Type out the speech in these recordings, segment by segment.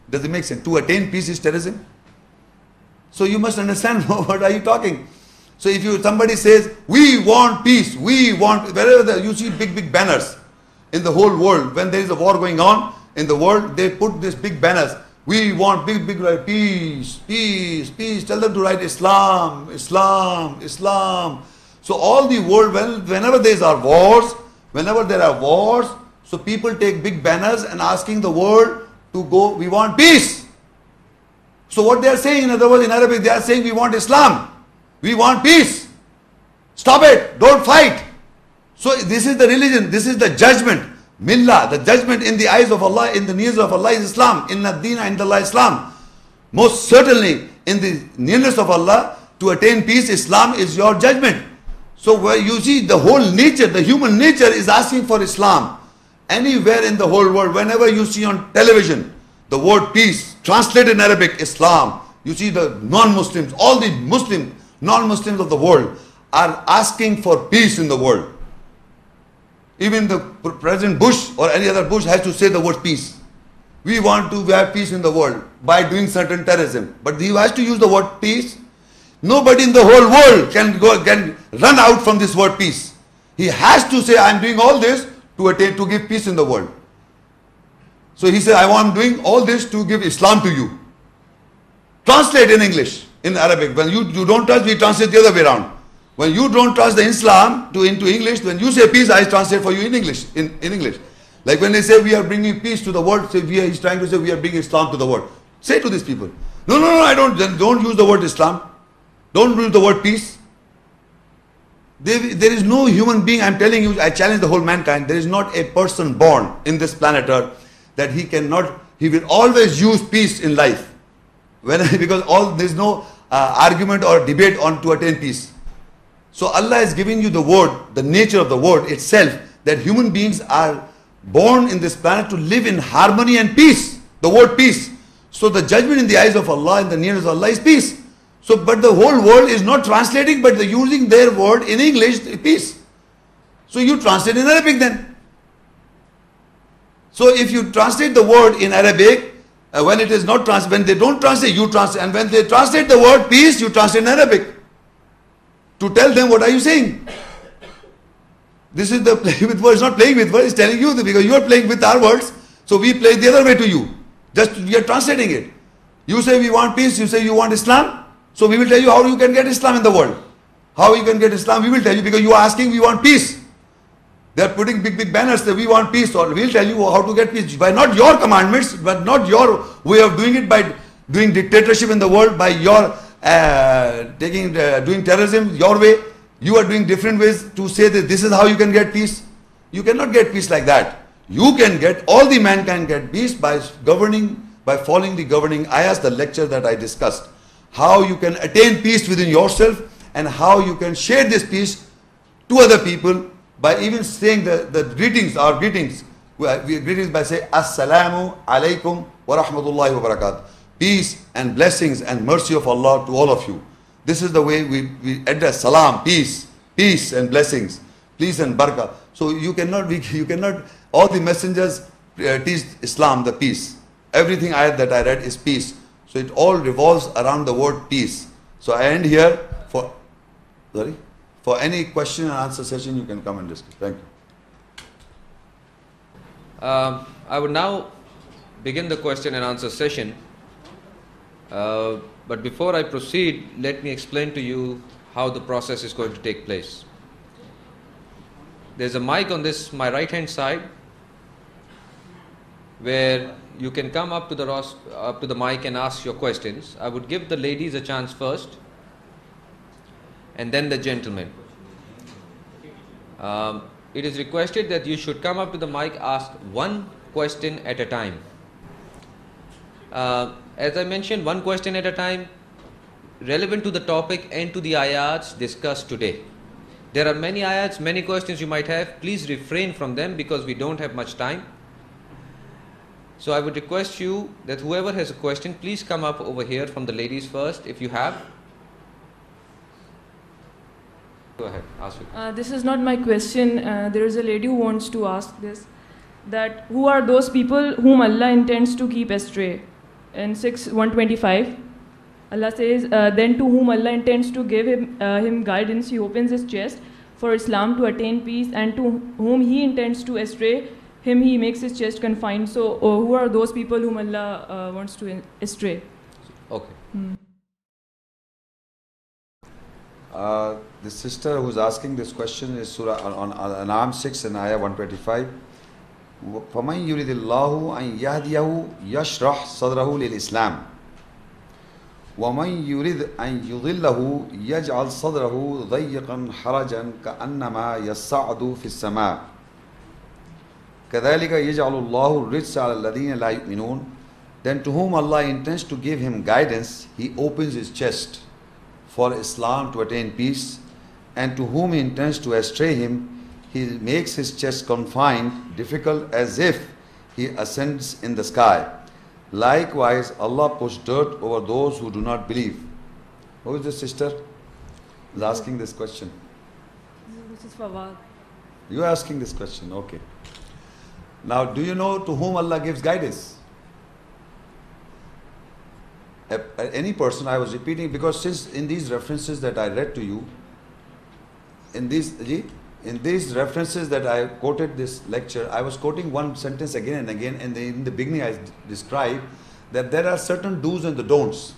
Does it make sense? To attain peace is terrorism. So you must understand what are you talking. So if somebody says, we want peace, we want, wherever you see big banners in the whole world, when there is a war going on in the world, they put these big banners. We want big peace, peace, peace. Tell them to write Islam, Islam, Islam. So all the world, whenever there are wars, so people take big banners and asking the world to go, we want peace. So what they are saying, in other words, in Arabic, they are saying we want Islam. We want peace. Stop it. Don't fight. So this is the religion. This is the judgment. Millah, the judgment in the eyes of Allah, in the nearness of Allah is Islam. Inna ad-deena indallah Islam. Most certainly, in the nearness of Allah, to attain peace, Islam is your judgment. So where you see the whole nature, the human nature is asking for Islam. Anywhere in the whole world, whenever you see on television the word peace, translated in Arabic, Islam, you see the non-Muslims, all the non-Muslims of the world are asking for peace in the world. Even the President Bush or any other Bush has to say the word peace. We want to have peace in the world by doing certain terrorism. But he has to use the word peace. Nobody in the whole world can run out from this word peace. He has to say, I am doing all this to give peace in the world. So he said, I am doing all this to give Islam to you. Translate in English, in Arabic. When you don't trust, we translate the other way around. When you don't trust the Islam into English, when you say peace, I translate for you in English. In English. Like when they say we are bringing peace to the world, he's trying to say we are bringing Islam to the world. Say to these people, no, I don't use the word Islam. Don't use the word peace. There is no human being, I'm telling you, I challenge the whole mankind, there is not a person born in this planet Earth that he will always use peace in life. Because there's no argument or debate on to attain peace. So Allah is giving you the word, the nature of the word itself, that human beings are born in this planet to live in harmony and peace. The word peace. So the judgment in the eyes of Allah, in the nearness of Allah is peace. So, but the whole world is not translating, but they're using their word in English, peace. So you translate in Arabic then. So if you translate the word in Arabic, when it is not when they don't translate, you translate. And when they translate the word peace, you translate in Arabic. To tell them what are you saying. This is the play with words, not playing with words, it's telling you because you are playing with our words. So we play the other way to you. Just we are translating it. You say we want peace, you say you want Islam. So we will tell you how you can get Islam in the world. How you can get Islam, we will tell you because you are asking we want peace. They are putting big banners that we want peace, or we will tell you how to get peace. By not your commandments, but not your way of doing it, by doing dictatorship in the world, by your doing terrorism your way. You are doing different ways to say that this is how you can get peace. You cannot get peace like that. You can get, all the mankind get peace by following the governing ayahs, the lecture that I discussed. How you can attain peace within yourself and how you can share this peace to other people by even saying the greetings, our greetings. We greetings by saying Assalamu alaikum wa rahmatullahi wa barakatuh. Peace and blessings and mercy of Allah to all of you. This is the way we address salam, peace and blessings, peace and barakah. So you cannot, all the messengers teach Islam, the peace. Everything ayat that I read is peace. So it all revolves around the word peace. So I end here for any question and answer session you can come and discuss. Thank you. I would now begin the question and answer session. But before I proceed, let me explain to you how the process is going to take place. There's a mic on my right hand side where you can come up to the mic and ask your questions. I would give the ladies a chance first and then the gentlemen. It is requested that you should come up to the mic, ask one question at a time. As I mentioned, one question at a time, relevant to the topic and to the ayats discussed today. There are many ayats, many questions you might have. Please refrain from them because we don't have much time. So I would request you that whoever has a question, please come up over here from the ladies first, if you have. Go ahead, ask your question. This is not my question. There is a lady who wants to ask this. That who are those people whom Allah intends to keep astray? in 6:125, Allah says, then to whom Allah intends to give him guidance, he opens his chest for Islam to attain peace, and to whom he intends to astray, him he makes his chest confined. So who are those people whom Allah wants to astray? Okay. The sister who's asking this question is Surah on Al-Anam 6 and Ayah 125. فَمَنْ يُرِدِ اللَّهُ أَنْ يَهْدِيَهُ يَشْرَحْ صَدْرَهُ لِلْإِسْلَامِ وَمَنْ يُرِدْ أَنْ يُضِلَّهُ يَجْعَلْ صَدْرَهُ ضَيِّقًا حَرَجًا كَأَنَّمَا يَصَّعَّدُ فِي السَّمَاءِ كَذَلِكَ يَجْعَلُ اللَّهُ الرِّجْسَ عَلَى الَّذِينَ لَا يُؤْمِنُونَ. Then to whom Allah intends to give him guidance, he opens his chest for Islam to attain peace, and to whom he intends to astray him, he makes his chest confined, difficult, as if he ascends in the sky. Likewise, Allah puts dirt over those who do not believe. Who is this sister? Is asking this question. This is Fawad. You are asking this question, okay. Now, do you know to whom Allah gives guidance? Any person, I was repeating, because since in these references that I read to you, in these references that I quoted this lecture, I was quoting one sentence again and again, and in the beginning I described that there are certain do's and the don'ts.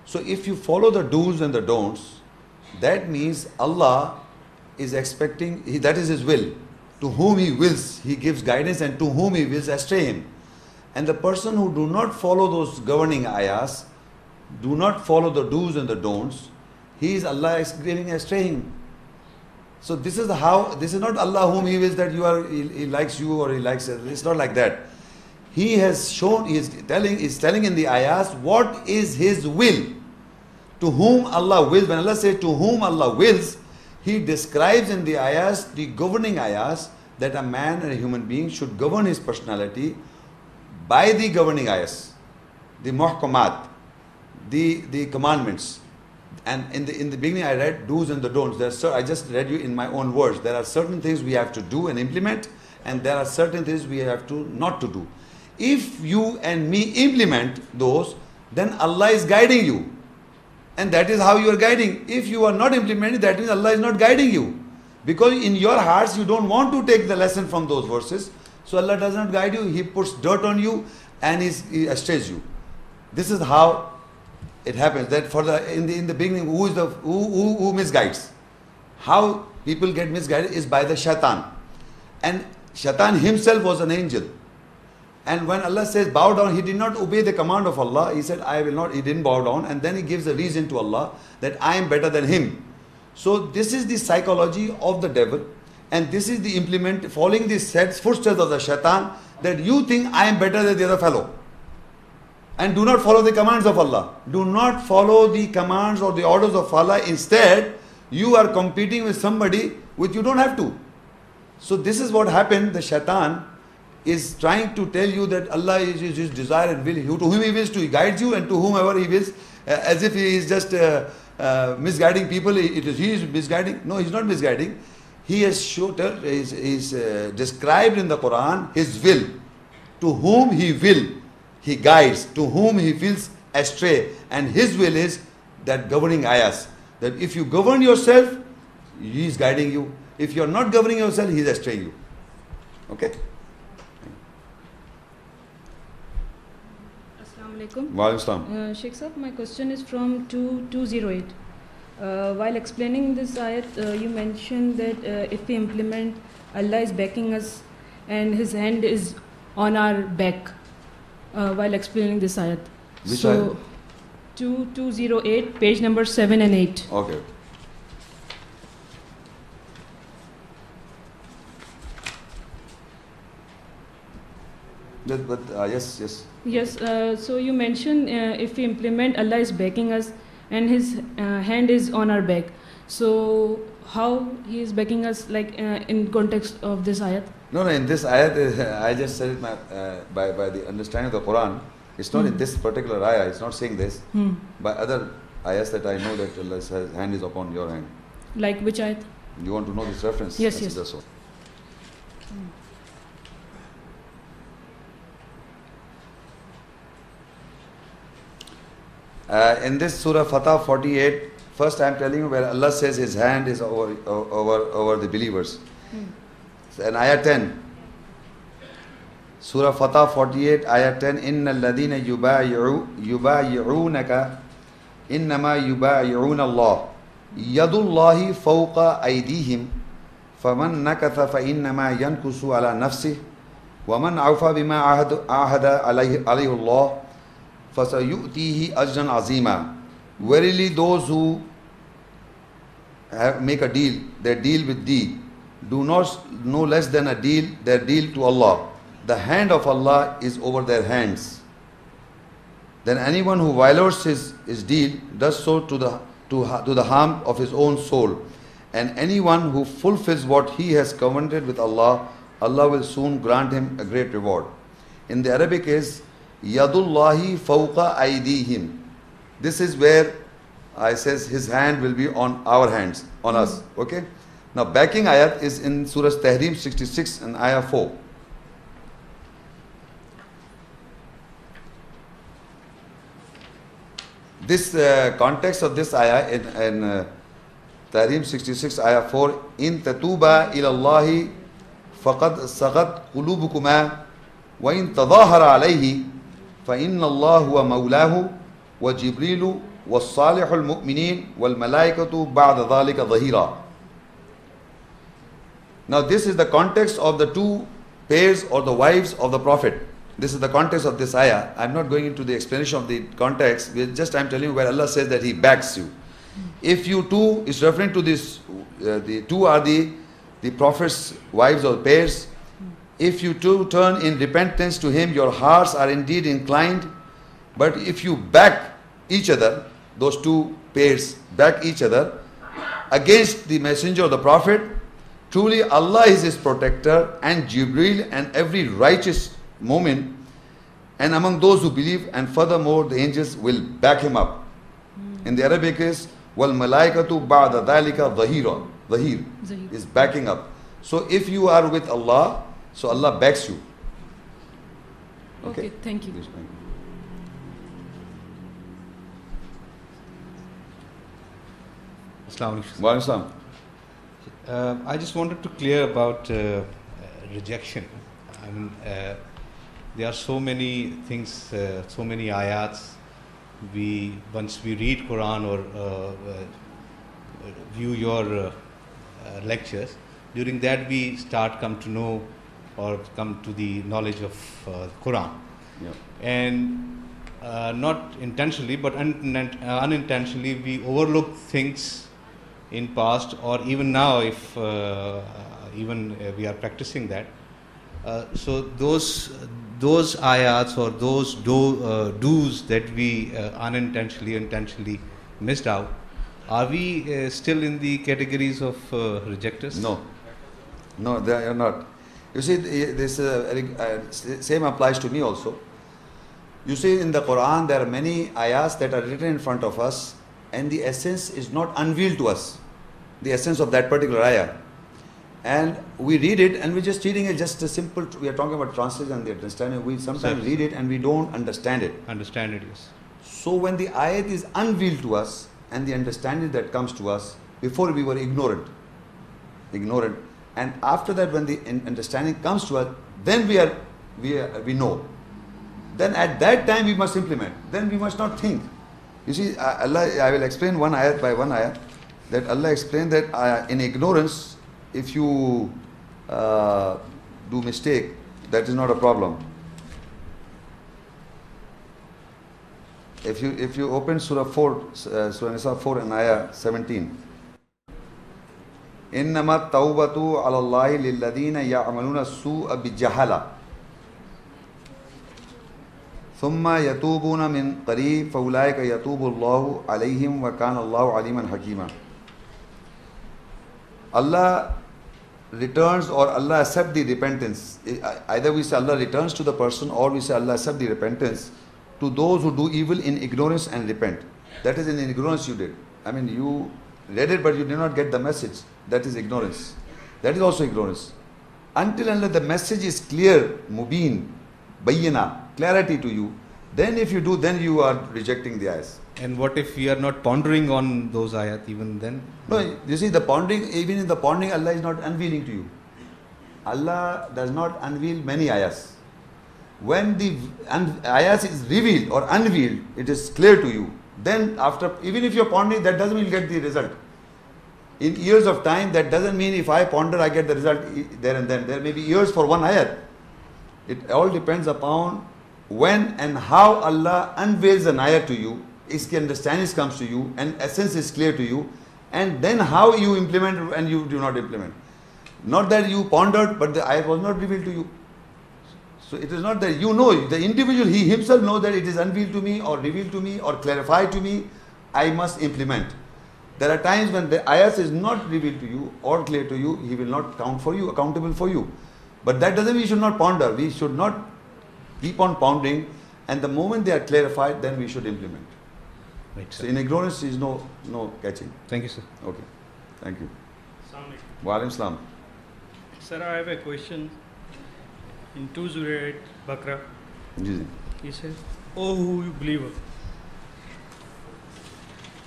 So if you follow the do's and the don'ts, that means Allah is expecting, that is His will. To whom He wills, He gives guidance, and to whom He wills, astray him. And the person who do not follow those governing ayahs, do not follow the do's and the don'ts, Allah is giving astray him. So this is not Allah whom He wills that He likes you or He likes it. It's not like that. He has shown, He is telling in the ayahs what is His will. To whom Allah wills, when Allah says to whom Allah wills, He describes in the ayahs, the governing ayahs, that a man and a human being should govern his personality by the governing ayahs, the muhkamat, the commandments. And in the beginning I read do's and the don'ts. I just read you in my own words. There are certain things we have to do and implement, and there are certain things we have to not to do. If you and me implement those, then Allah is guiding you. And that is how you are guiding. If you are not implementing, that means Allah is not guiding you. Because in your hearts you don't want to take the lesson from those verses. So Allah does not guide you. He puts dirt on you and He astrays you. This is how it happens. That in the beginning, who misguides? How people get misguided is by the shaitan. And shaitan himself was an angel. And when Allah says bow down, he did not obey the command of Allah. He said, I will not. He didn't bow down. And then he gives a reason to Allah that I am better than him. So this is the psychology of the devil. And this is the following the footsteps of the shaitan, that you think I am better than the other fellow. And do not follow the commands of Allah. Do not follow the commands or the orders of Allah. Instead, you are competing with somebody which you don't have to. So this is what happened. The shaitan is trying to tell you that Allah is His desire and will. To whom He wills to, He guides you, and to whomever He wills, as if He is just misguiding people. He is misguiding. No, He's not misguiding. He has described in the Quran His will. To whom He will, He guides. To whom He wills, astray. And His will is that governing ayahs. That if you govern yourself, He is guiding you. If you are not governing yourself, He is astraying you. Okay? Assalamu alaikum. Wa alaikum salam. Shaikh Sahab, my question is from 2208. While explaining this ayat, you mentioned that if we implement, Allah is backing us and His hand is on our back. While explaining this ayat. Which so, ayat? 2208, page number 7 and 8. Okay. Yes. Yes, so you mentioned if we implement, Allah is backing us and His hand is on our back. So how He is backing us, like in context of this ayat? No, in this ayat, I just said it by the understanding of the Quran. It's not in this particular ayah, it's not saying this. By other ayahs that I know that Allah's hand is upon your hand. Like which ayat? You want to know this reference? Yes. That's all. In this Surah Fatah 48, first I am telling you where Allah says His hand is over the believers. And ayah 10. Surah Fatah 48, ayah 10. Inna alladhina yubayi'unaka innama yubayi'una Allah. Yadullahi fawqa aydihim. Faman nakatha fa innama yankusu ala nafsih. Waman awfa bima ahada alayhi Allah. فَسَيُؤْتِيهِ أَجْرًا عَظِيمًا. Verily those who make a deal, their deal with thee, do not no less than their deal to Allah. The hand of Allah is over their hands. Then anyone who violates his deal does so to the harm of his own soul. And anyone who fulfills what he has covenanted with Allah, Allah will soon grant him a great reward. In the Arabic is Yadullahi fawqa aydihim. This is where I says His hand will be on our hands, on us. Okay. Now backing ayat is in Surah At-Tahreem 66 and ayah 4. This context of this ayah in Tahreem 66 ayah 4. In tatuba ilallahi faqad sagat qulubukuma wa in tadahara alayhi فإن الله هو مولاه وجبريل والصالح المؤمنين والملائكة بعد ذلك ظهيرا. Now this is the context of the two pairs or the wives of the Prophet. This is the context of this ayah. I'm not going into the explanation of the context. I'm telling you where Allah says that He backs you. If you two is referring to this, the two are the Prophet's wives or pairs. If you two turn in repentance to Him, your hearts are indeed inclined. But if you back each other, those two pairs back each other against the messenger of the Prophet, truly Allah is his protector and Jibreel and every righteous mu'min and among those who believe, and furthermore the angels will back him up. In the Arabic is wal malaikatu ba'da dhalika dhahira. Dhahir is backing up. So if you are with Allah, so Allah backs you. Okay, thank you. Assalamu Wa alaikum. I just wanted to clear about rejection. I mean, there are so many things, so many ayats. Once we read Quran or view your lectures, during that we come to know or come to the knowledge of Quran. Yeah. And not intentionally but unintentionally we overlook things in past or even now if we are practicing that. So those ayats or those do's that we intentionally missed out, are we still in the categories of rejectors? No, they are not. You see, this same applies to me also. You see, in the Quran there are many ayahs that are written in front of us and the essence is not unveiled to us, the essence of that particular ayah. And we read it and we're just reading it just a simple, we are talking about translation and the understanding. We sometimes read it and we don't understand it. Understand it, yes. So when the ayat is unveiled to us and the understanding that comes to us, before we were ignorant. And after that, when the understanding comes to us, then we know. Then at that time we must implement. Then we must not think. You see, I will explain one ayat by one ayat. That Allah explained that in ignorance, if you do mistake, that is not a problem. If you open Surah 4, Surah Nisa 4 and ayah 17. إنما التوبة على الله للذين يعملون السوء بجهالة ثم يتوبون من قريب فأولئك يتوب الله عليهم وكان الله عليما حكيما. Allah returns or Allah accepts the repentance. Either we say Allah returns to the person or we say Allah accepts the repentance to those who do evil in ignorance and repent. That is in ignorance you did. I mean, you read it but you did not get the message. That is ignorance. That is also ignorance. Until unless the message is clear, mubin, bayyina, clarity to you, Then if you do, then you are rejecting the ayahs. And what if we are not pondering on those ayat even then? No, you see, the pondering, even in the pondering, Allah is not unveiling to you. Allah does not unveil many ayahs. When the ayahs is revealed or unveiled, it is clear to you. Then after, even if you're pondering, that doesn't mean you get the result. In years of time, that doesn't mean if I ponder, I get the result there and then. There may be years for one ayat. It all depends upon when and how Allah unveils an ayat to you, its understanding comes to you, and essence is clear to you, and then how you implement and you do not implement. Not that you pondered, but the ayat was not revealed to you. So it is not that you know, the individual, he himself knows that it is unveiled to me or revealed to me or clarified to me, I must implement. There are times when the ayat is not revealed to you or clear to you, he will not count for you, accountable for you. But that doesn't mean we should not ponder. We should not keep on pondering, and the moment they are clarified, then we should implement. Right, So in ignorance is no catching. Thank you, sir. Okay. Thank you. Assalamu alaikum. Wa alaikum salam. Sir, I have a question. In 208 Bakra, ji ji. he says, "O who you believer,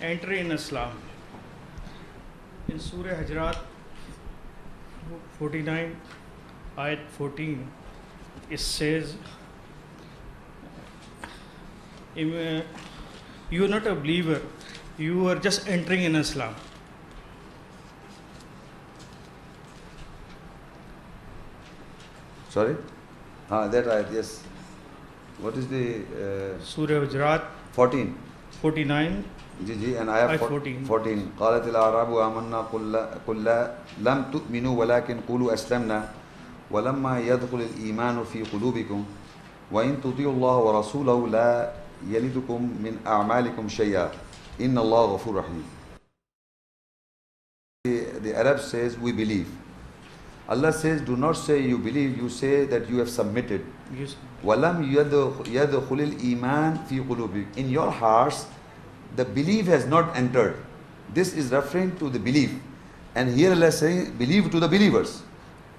enter in Islam." In Surah Hajrat 49, Ayat 14, it says, "You are not a believer, you are just entering in Islam." Sorry? That ayat, yes. What is the Surah Hajrat 14? 49, ji ji. And ayat Ayat 14. 14. قالت الأعراب آمنا قل لم تؤمنوا ولكن قولوا أسلمنا ولما يدخل الإيمان في قلوبكم وإن تطيعوا الله ورسوله لا يلدكم من أعمالكم شيئا إن الله غفور رحيم. The Arab says we believe. Allah says do not say you believe, you say that you have submitted. yes, وَلَمْ يَدْخُلِ الْإِيمَانِ فِي قُلُوبِكُمْ. In your hearts, the belief has not entered. This is referring to the belief. And here Allah is saying, believe to the believers.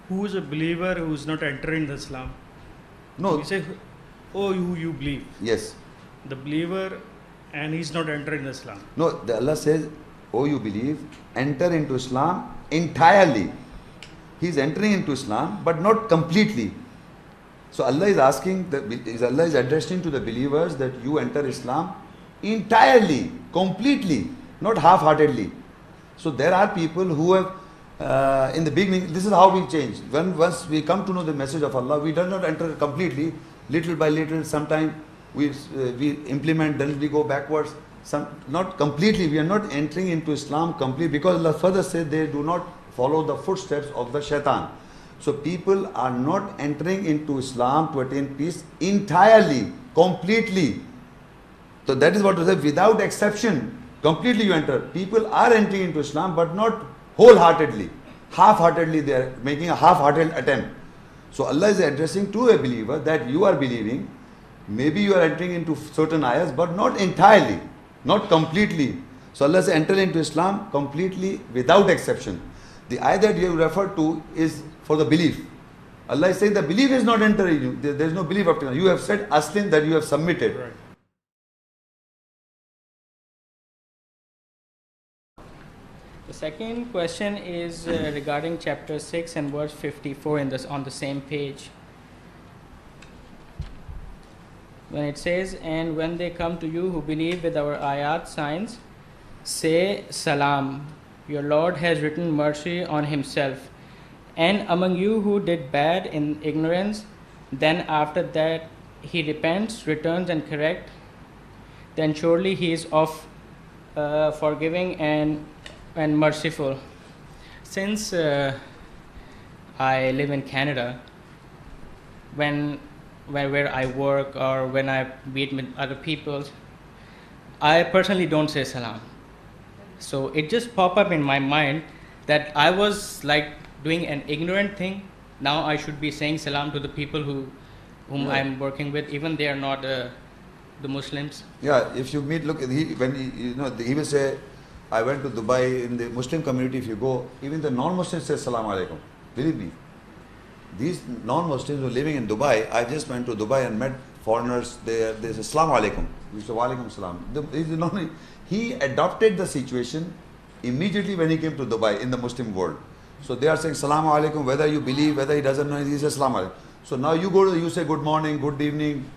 who is a believer who is not entering the Islam? No, He says, "Oh, you believe." yes. The believer, and he's not entering the Islam. No, Allah says, oh you believe, enter into Islam entirely. He is entering into Islam, but not completely. So Allah is asking, Allah is addressing to the believers that you enter Islam entirely, completely, not half-heartedly. So there are people who have, in the beginning, this is how we change. Once we come to know the message of Allah, we do not enter completely, little by little. Sometimes we implement, then we go backwards. Not completely. We are not entering into Islam completely, because Allah further said they do not follow the footsteps of the shaitan. So people are not entering into Islam to attain peace entirely, completely. So that is what we say, without exception, completely you enter. People are entering into Islam, but not wholeheartedly. Half-heartedly they are making a half-hearted attempt. So Allah is addressing to a believer that you are believing, maybe you are entering into certain ayahs, but not entirely, not completely. So Allah says enter into Islam completely without exception. The ayah that you referred to is for the belief. Allah is saying the belief is not entering you. There is no belief after that. You have said aslim, that you have submitted. Right. The second question is regarding chapter 6 and verse 54 on the same page. When it says, "And when they come to you who believe with our ayat signs, say salam. Your Lord has written mercy on himself. And among you who did bad in ignorance, then after that he repents, returns and correct, then surely he is of forgiving and merciful." Since I live in Canada, where I work or when I meet with other people, I personally don't say salam. So it just popped up in my mind that I was like doing an ignorant thing. Now I should be saying salam to the people whom Yeah. I'm working with, even they are not the Muslims. Yeah, if you meet, look, he will say, I went to Dubai. In the Muslim community, if you go, even the non-Muslims say Assalamu alaikum. Believe me. These non-Muslims who are living in Dubai, I just went to Dubai and met foreigners, they say Assalamu alaikum. You say Wa alaikum salam. He adopted the situation immediately when he came to Dubai in the Muslim world. So they are saying Assalamu alaikum, whether you believe, whether he doesn't know, he says Assalamu alaikum. So now you say good morning, good evening,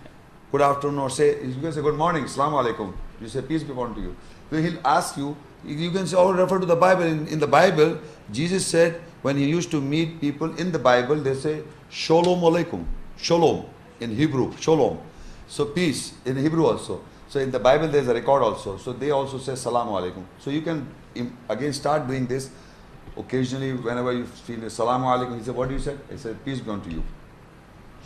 good afternoon, or you can say good morning, Assalamu alaikum. You say peace be upon you. Then he'll ask you, you can say, oh, refer to the Bible. In the Bible, Jesus said when he used to meet people in the Bible, they say Shalom alaikum. Shalom in Hebrew, Shalom. So peace in Hebrew also. So in the Bible there's a record also. So they also say Salamu alaikum. So you can again start doing this occasionally whenever you feel Salamu alaikum. He said, what do you say? I said, peace be unto you.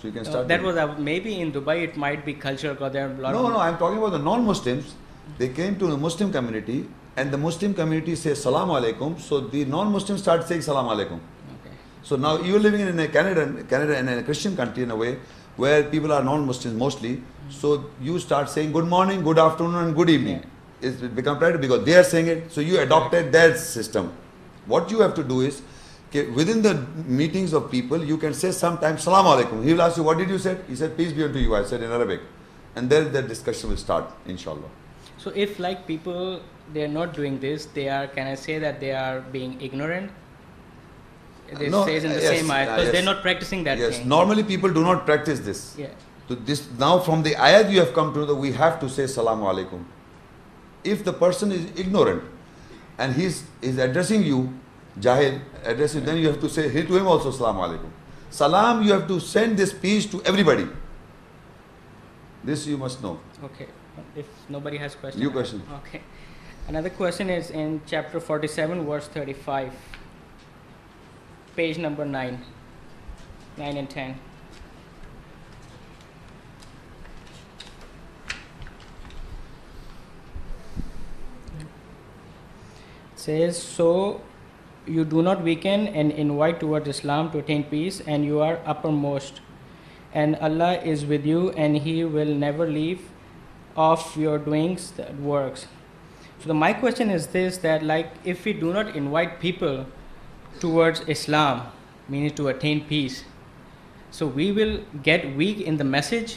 So you can start. That was maybe in Dubai it might be cultural because there are a lot of... No, I'm talking about the non-Muslims. They came to the Muslim community and the Muslim community says Salamu alaikum. So the non-Muslims start saying Salamu alaikum. Okay. So now you're living in a Canada in a Christian country in a way where people are non-Muslims mostly. So you start saying good morning, good afternoon and good evening. Yeah. It's become practice because they are saying it. So you adopted their system. What you have to do is, within the meetings of people, you can say sometimes Salaam alaikum. He will ask you, what did you say? He said, peace be unto you. I said in Arabic. And then the discussion will start, inshallah. So if like people, they are not doing this, they are, can I say that they are being ignorant? It says in the same ayat, because they're not practicing that thing. Yes, normally people do not practice this. Yeah. So this, now from the ayat you have come to, we have to say Salamu alaikum. If the person is ignorant and he's addressing you, Jahil, addressing, then you have to say to him also Salamu alaikum. Salam, you have to send this peace to everybody. This you must know. Okay. If nobody has questions. New question. Okay. Another question is in chapter 47, verse 35. Page number 9. 9 and 10. It says, so you do not weaken and invite towards Islam to attain peace, and you are uppermost. And Allah is with you, and He will never leave off your doings that works. So my question is this, that like if we do not invite people towards Islam, meaning to attain peace, so we will get weak in the message.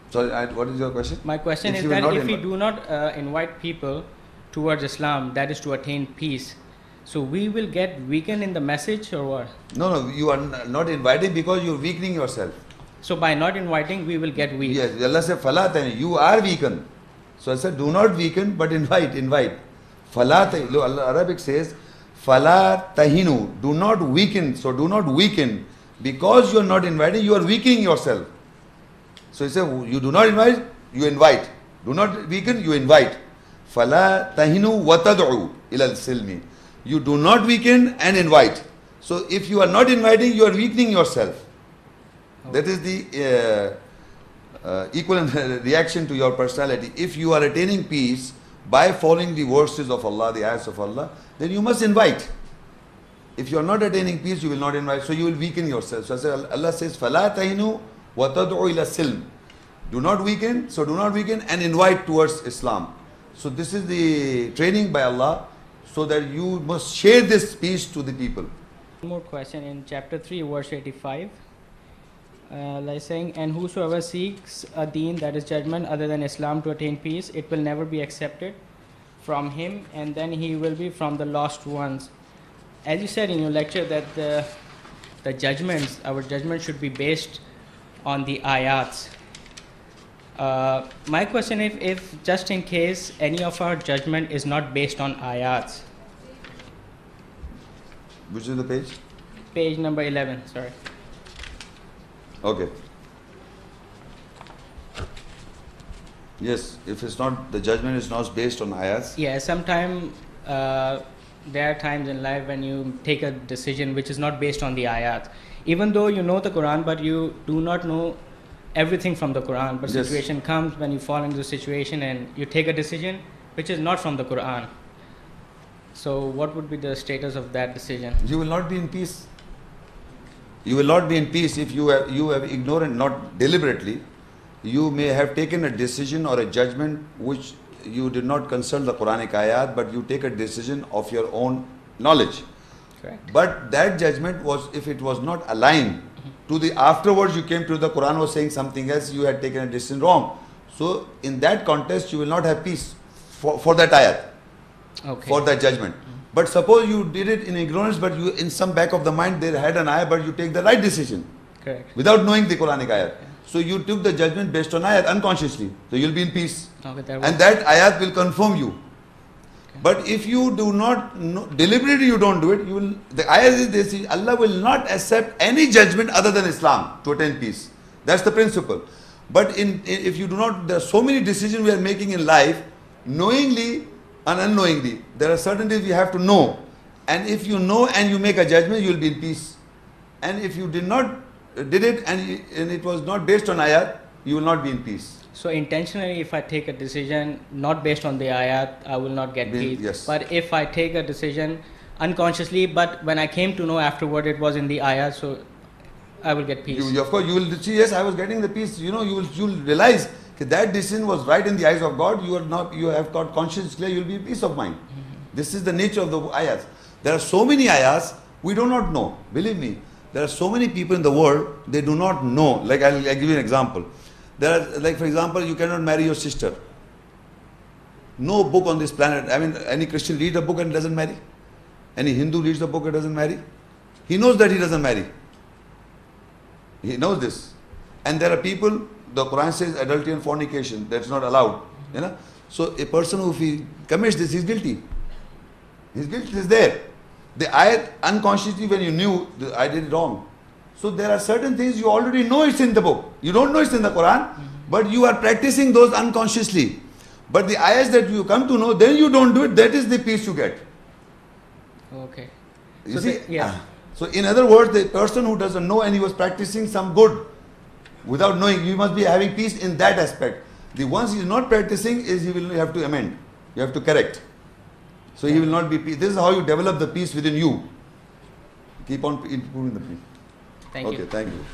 Sorry, what is your question? My question is that if we do not invite people towards Islam, that is to attain peace, so we will get weakened in the message or what? No, you are not inviting because you are weakening yourself. So by not inviting, we will get weak. Yes, Allah said, Fala tahinu, you are weakened. So I said, do not weaken, but invite. Fala tahinu, Arabic says, Fala tahinu, do not weaken. So do not weaken. Because you are not inviting, you are weakening yourself. So he said, you do not invite, you invite. Do not weaken, you invite. Fala tahinu wa tad'u ila al-silmi. You do not weaken and invite. So if you are not inviting, you are weakening yourself. That is the equivalent reaction to your personality. If you are attaining peace by following the verses of Allah, the ayahs of Allah, then you must invite. If you are not attaining peace, you will not invite, so you will weaken yourself. So Allah says, فَلَا تَهِنُوا وَتَدْعُوا إِلَى السِّلْمِ. Do not weaken, and invite towards Islam. So this is the training by Allah, so that you must share this peace to the people. One more question in chapter 3, verse 85. Like saying, and whosoever seeks a deen, that is judgment, other than Islam to attain peace, it will never be accepted from him, and then he will be from the lost ones. As you said in your lecture that the judgments, our judgment should be based on the ayats. My question is, if just in case any of our judgment is not based on ayats. Which is the page? Page number 11, sorry. Okay. Yes, if it's not, the judgment is not based on ayahs. Yeah, sometimes there are times in life when you take a decision which is not based on the ayat. Even though you know the Quran, but you do not know everything from the Quran. But yes. Situation comes when you fall into the situation and you take a decision which is not from the Quran. So what would be the status of that decision? You will not be in peace. You will not be in peace if you have ignorant, not deliberately. You may have taken a decision or a judgment which you did not consult the Quranic ayat, but you take a decision of your own knowledge. Correct. But that judgment was, if it was not aligned to the afterwards you came to the Quran was saying something else, you had taken a decision wrong. So in that context you will not have peace for that ayat, for that judgment. But suppose you did it in ignorance, but you in some back of the mind they had an ayat, but you take the right decision. Correct. Without knowing the Quranic ayat. So you took the judgment based on ayat unconsciously. So you'll be in peace. And that ayat will confirm you. But if you do not deliberately you don't do it, you will. The ayat is this: Allah will not accept any judgment other than Islam to attain peace. That's the principle. But if you do not, there are so many decisions we are making in life, knowingly and unknowingly. There are certain things you have to know, and if you know and you make a judgment, you will be in peace. And if you did not did it and it was not based on ayat, you will not be in peace. So intentionally, if I take a decision not based on the ayat, I will not get peace. Yes. But if I take a decision unconsciously, but when I came to know afterward it was in the ayat, so I will get peace. Of course, you will see, yes, I was getting the peace. You will realize that decision was right in the eyes of God. You have got conscience clear, you will be in peace of mind. This is the nature of the ayats. There are so many ayats we do not know. Believe me, there are so many people in the world, they do not know. Like I'll give you an example. There are, like for example, you cannot marry your sister. No book on this planet. I mean, any Christian reads a book and doesn't marry. Any Hindu reads a book and doesn't marry. He knows that he doesn't marry. He knows this. And there are people, the Quran says adultery and fornication, that's not allowed. So a person who, if he commits this, he's guilty. His guilt is there. The ayat unconsciously when you knew, I did it wrong. So there are certain things you already know it's in the book. You don't know it's in the Quran, but you are practicing those unconsciously. But the ayats that you come to know, then you don't do it, that is the peace you get. Okay. You see? So in other words, the person who doesn't know and he was practicing some good without knowing, you must be having peace in that aspect. The ones he is not practicing is he will have to amend. You have to correct. So he will not be peace. This is how you develop the peace within you. Keep on improving the peace. Thank you. Okay, thank you.